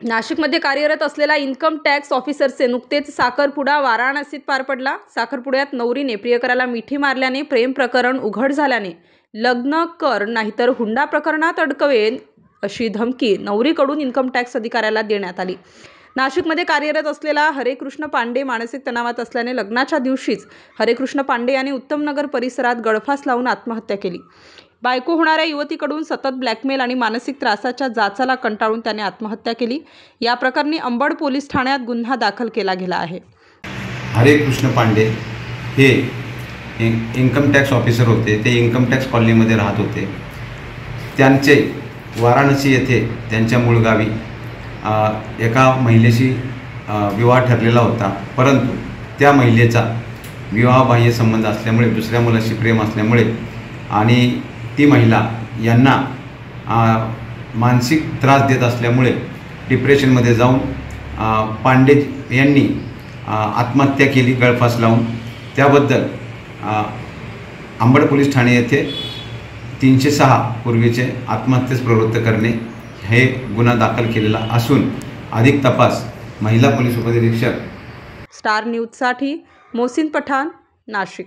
नाशिकमध्ये कार्यरत असलेला इन्कम टॅक्स ऑफिसरचे नुकतेच साखरपुडा वाराणसीत पार पडला। साखरपुड्यात नवरीने प्रियकराला मिठी मारल्याने प्रेम प्रकरण उघड झाल्याने लग्न कर नाहीतर हुंडा प्रकरणात अडकवेन अशी धमकी नवरीकडून इन्कम टॅक्स अधिकाऱ्याला देण्यात आली। नाशिकमध्ये कार्यरत असलेला हरेकृष्ण पांडे मानसिक तणावात असल्याने लग्नाच्या दिवशीच हरेकृष्ण पांडे यांनी उत्तमनगर परिसरात गळफास लावून आत्महत्या केली। बायको होणाऱ्या युवतीकडून सतत ब्लॅकमेल आणि मानसिक त्रासाच्या जाचाला कंटाळून त्याने आत्महत्या केली। या प्रकरणी अंबड पोलीस ठाण्यात गुन्हा दाखल केला गेला आहे। हरेकृष्ण पांडे हे इन्कम टॅक्स ऑफिसर होते। ते इन्कम टॅक्स कॉलनीमध्ये राहत होते। त्यांचे वाराणसी येथे त्यांच्या मूळ गावी एका महिलेशी विवाह ठरलेला होता, परंतु त्या महिलेचा विवाहबाह्य संबंध असल्यामुळे, दुसऱ्या मुलाशी प्रेम असल्यामुळे आणि ती महिला यांना मानसिक त्रास देत असल्यामुळे डिप्रेशनमध्ये जाऊन पांडे यांनी आत्महत्या केली गळफास लावून। त्याबद्दल अंबड पोलीस ठाणे येथे 306 पूर्वीचे आत्महत्येस प्रवृत्त करणे हे गुन्हा दाखल केलेला असून अधिक तपास महिला पोलीस उपनिरीक्षक स्टार न्यूजसाठी मोहसिन पठाण, नाशिक।